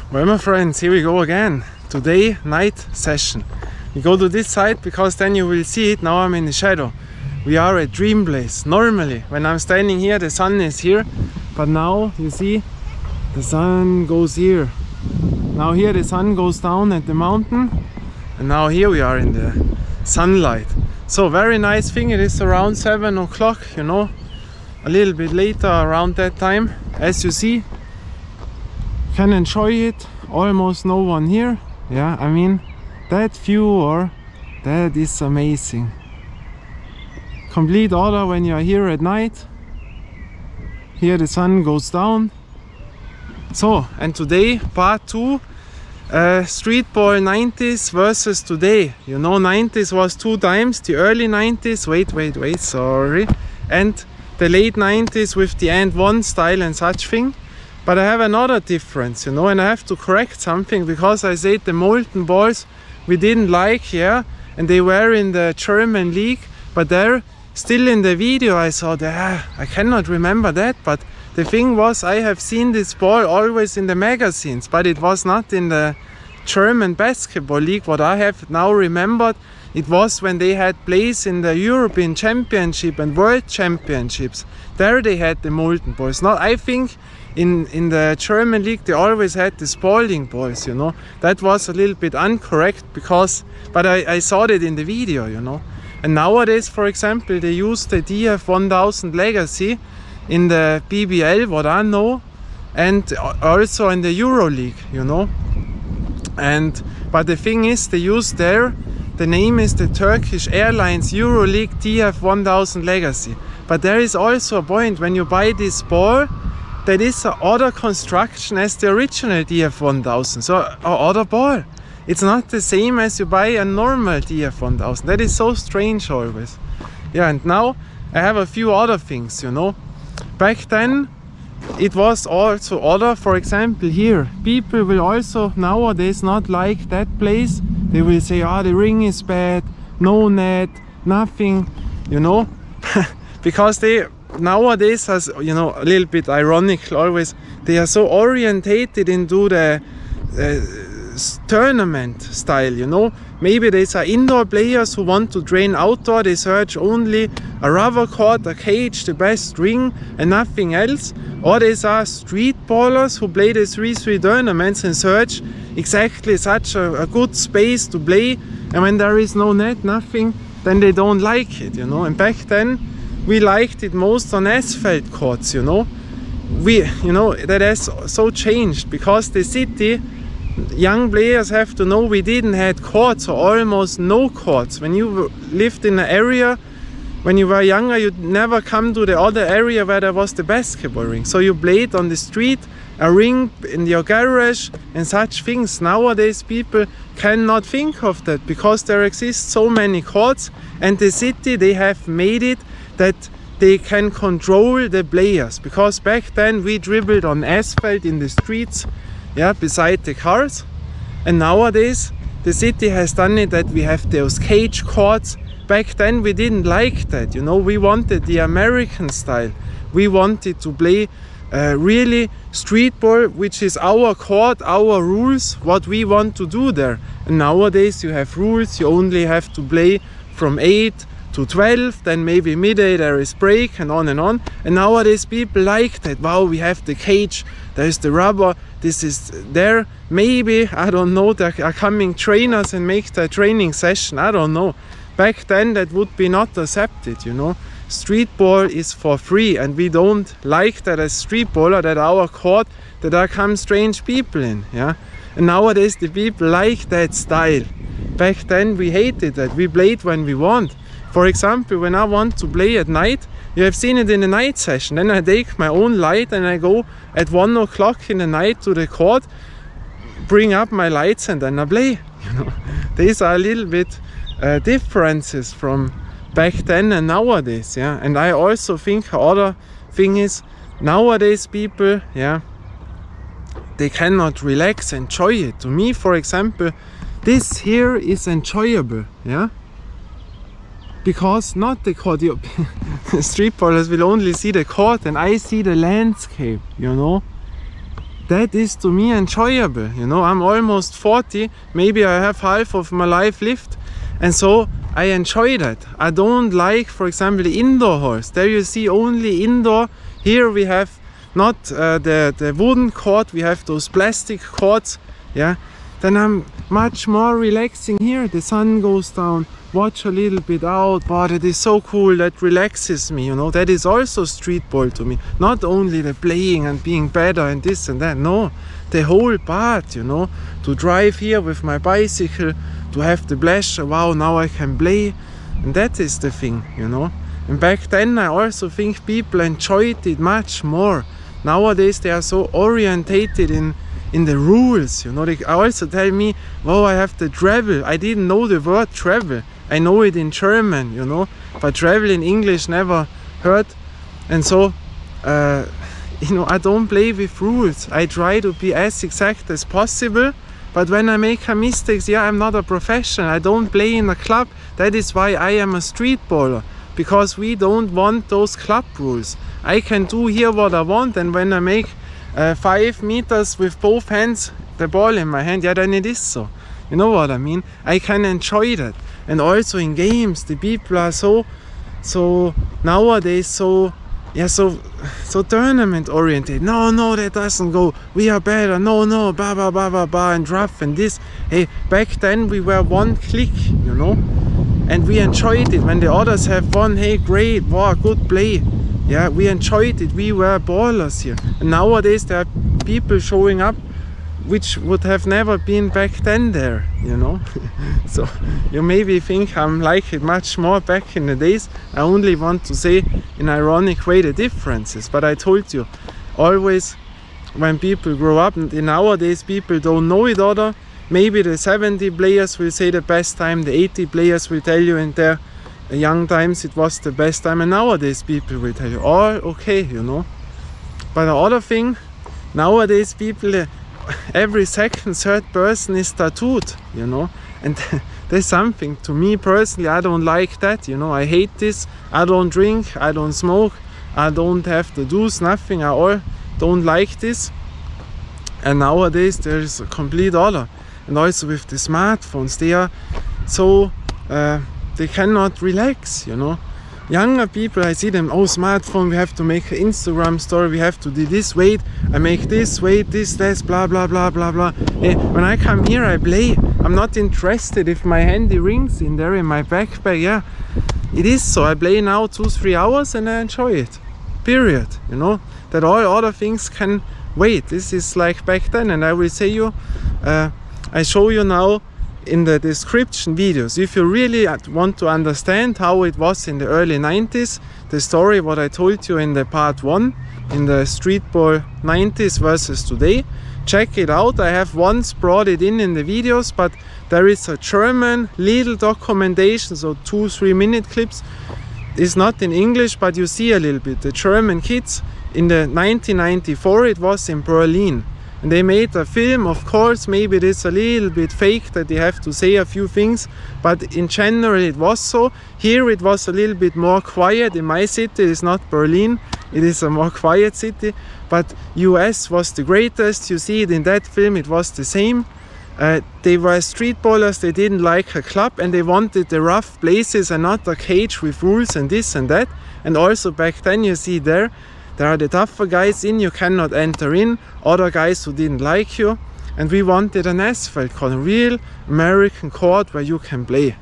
Well, my friends, here we go again. Today, night session. We go to this side because then you will see it. Now I'm in the shadow. We are at Dream Place. Normally, when I'm standing here, the sun is here. But now, you see, the sun goes here. Now here the sun goes down at the mountain. And now here we are in the sunlight. So, very nice thing. It is around 7 o'clock, you know. A little bit later, around that time. As you see, can enjoy it. Almost no one here. Yeah, I mean, that view, that is amazing. Complete order when you are here at night. Here the sun goes down. So, and today, part 2, Streetball 90s versus today. You know, 90s was 2 times, the early 90s, wait, sorry, and the late 90s with the and one style and such thing. But I have another difference, you know, and I have to correct something because I said the molten balls we didn't like, yeah, and they were in the German league, but there, still in the video I saw that, I cannot remember that, but the thing was I have seen this ball always in the magazines, but it was not in the German basketball league. What I have now remembered, it was when they had place in the European Championship and World Championships. There they had the molten balls. Now I think in the German league they always had the Spalding balls, you know. That was a little bit incorrect because, but I saw that in the video, you know. And nowadays, for example, they use the DF1000 Legacy in the BBL, what I know, and also in the Euro League, you know. And but the thing is, they use there, the name is the Turkish Airlines Euro League DF1000 Legacy. But there is also a point when you buy this ball, that is a other construction as the original DF1000, so a other ball. It's not the same as you buy a normal DF1000. That is so strange always. Yeah, and now I have a few other things, you know. Back then it was also other, for example here. People will also nowadays not like that place. They will say, ah, the ring is bad, no net, nothing, you know. Because they nowadays, as you know, a little bit ironic always, they are so orientated into the tournament style, you know. Maybe these are indoor players who want to train outdoor. They search only a rubber court, a cage, the best ring and nothing else. Or these are street ballers who play the 3-3 tournaments and search exactly such a good space to play. And when there is no net, nothing, then they don't like it, you know. And back then we liked it most on asphalt courts, you know. You know, that has so changed because the city, young players have to know, we didn't have courts or almost no courts. When you lived in an area, when you were younger, you'd never come to the other area where there was the basketball ring. So you played on the street, a ring in your garage and such things. Nowadays people cannot think of that because there exist so many courts, and the city, they have made it that they can control the players. Because back then we dribbled on asphalt in the streets, yeah, beside the cars, and nowadays the city has done it that we have those cage courts. Back then we didn't like that, you know. We wanted the American style. We wanted to play really street ball, which is our court, our rules, what we want to do there. And nowadays you have rules. You only have to play from 8 to 12, then maybe midday there is break, and on and on. And nowadays people like that. Wow, we have the cage, there's the rubber, this is there. Maybe, I don't know, there are coming trainers and make the training session, I don't know. Back then that would be not accepted, you know. Street ball is for free, and we don't like that as street baller, that our court, that there come strange people in, yeah. And nowadays the people like that style. Back then we hated that, we played when we want. For example, when I want to play at night, you have seen it in the night session, then I take my own light and I go at 1 o'clock in the night to the court, bring up my lights and then I play, you know. These are a little bit differences from back then and nowadays, yeah. And I also think other thing is, nowadays people, yeah, they cannot relax, enjoy it. To me, for example, this here is enjoyable, yeah. Because not the court, street ballers will only see the court and I see the landscape, you know. that is to me enjoyable. You know, I'm almost 40, maybe I have half of my life lived, and so I enjoy that. I don't like, for example, the indoor halls. There you see only indoor. Here we have not the wooden court, we have those plastic courts. Yeah, then I'm much more relaxing here. The sun goes down, watch a little bit out, but it is so cool, that relaxes me, you know. That is also streetball to me. Not only the playing and being better and this and that, no, the whole part, you know, to drive here with my bicycle, to have the pleasure, wow, now I can play, and that is the thing, you know. And back then I also think people enjoyed it much more. Nowadays they are so orientated in the rules, you know. They also tell me, oh, I have to travel. I didn't know the word travel. I know it in German, you know, but travel in English never heard. And so, you know, I don't play with rules. I try to be as exact as possible. But when I make a mistake, yeah, I'm not a professional. I don't play in a club. That is why I am a street baller. Because we don't want those club rules. I can do here what I want, and when I make 5 meters with both hands, the ball in my hand, yeah, then it is so. You know what I mean? I can enjoy that. And also in games, the people are so nowadays so tournament oriented. No, that doesn't go. We are better. No, blah blah blah blah blah, and rough and this. Hey, back then we were one click, you know, and we enjoyed it. When the others have won, hey, great, wow, good play. Yeah, we enjoyed it. We were ballers here. And nowadays there are people showing up which would have never been back then there, you know. So you maybe think I'm like it much more back in the days. I only want to say in ironic way the differences. But I told you, always when people grow up, and nowadays people don't know it other. Maybe the 70 players will say the best time, the 80 players will tell you in their young times it was the best time, and nowadays people will tell you, all okay, you know. But the other thing, nowadays people, every second, third person is tattooed, you know. And there's something, to me personally, I don't like that, you know. I hate this. I don't drink, I don't smoke, I don't have the do's, nothing. I all don't like this. And nowadays there is a complete other. And also with the smartphones, they are so they cannot relax, you know. Younger people, I see them, oh, smartphone, we have to make an Instagram story, we have to do this, wait, I make this, wait, this, blah blah blah blah blah. Hey, when I come here I play. I'm not interested if my handy rings in there in my backpack. Yeah, it is so. I play now 2-3 hours and I enjoy it, period, you know. That all other things can wait. This is like back then. And I will say you, I show you now in the description videos, if you really want to understand how it was in the early 90s, the story what I told you in the part 1, in the Streetball 90s versus today, check it out. I have once brought it in the videos, but there is a German little documentation, so 2-3 minute clips. It's not in English, but you see a little bit. The German kids in the 1994, it was in Berlin. And they made a film, of course, maybe it is a little bit fake that they have to say a few things, but in general it was so. Here it was a little bit more quiet. In my city, it is not Berlin, it is a more quiet city, but US was the greatest. You see it in that film, it was the same. They were street ballers, they didn't like a club, and they wanted the rough places and not a cage with rules and this and that. And also back then, you see there are the tougher guys in, you cannot enter in, other guys who didn't like you. And we wanted an asphalt court, a real American court where you can play.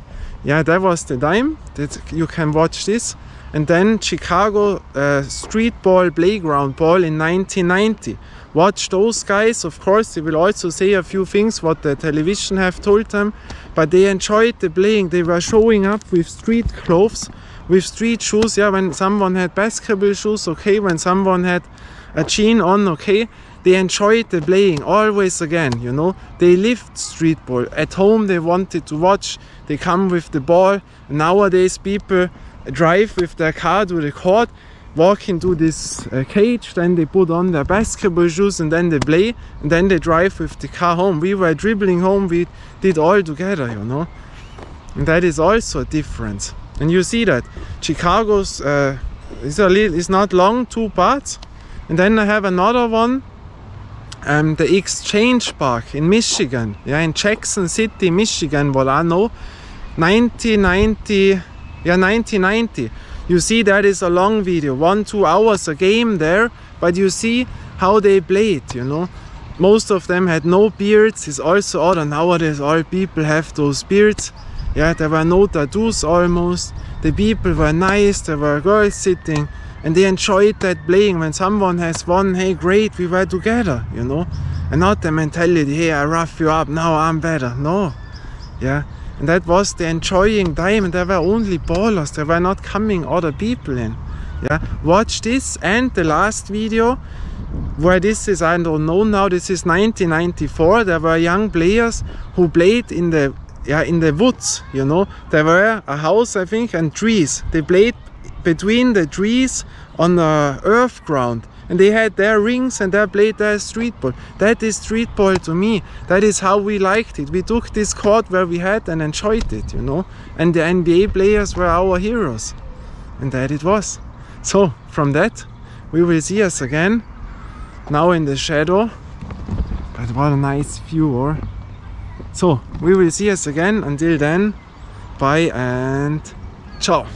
Yeah, that was the time that you can watch this. And then Chicago Streetball Playground Ball in 1990. Watch those guys. Of course, they will also say a few things what the television have told them, but they enjoyed the playing. They were showing up with street clothes, with street shoes. Yeah, when someone had basketball shoes, okay. When someone had a jean on, okay. They enjoyed the playing, always again, you know. They lived streetball. At home they wanted to watch. They come with the ball. Nowadays people drive with their car to the court, walk into this cage, then they put on their basketball shoes and then they play, and then they drive with the car home. We were dribbling home, we did all together, you know. And that is also a difference. And you see that Chicago's is not long, 2 parts. And then I have another one. the Exchange Park in Michigan, yeah, in Jackson City, Michigan, what I know, 1990. You see, that is a long video, 1-2 hours a game there, but you see how they played, you know. Most of them had no beards. It's also odd, and nowadays all people have those beards. Yeah, there were no tattoos almost. The people were nice, there were girls sitting, and they enjoyed that playing. When someone has won, hey, great, we were together, you know. And not the mentality, hey, I rough you up, now I'm better. No, yeah. And that was the enjoying time, and there were only ballers, there were not coming other people in. Yeah, watch this and the last video, where this is, I don't know now, this is 1994. There were young players who played in the woods, you know. There were a house, I think, and trees. They played between the trees on the earth ground, and they had their rings and they played their street ball. That is street ball to me. That is how we liked it. We took this court where we had and enjoyed it, you know. And the NBA players were our heroes, and that it was. So from that we will see us again, now in the shadow, but what a nice view. Or so we will see us again. Until then, bye and ciao.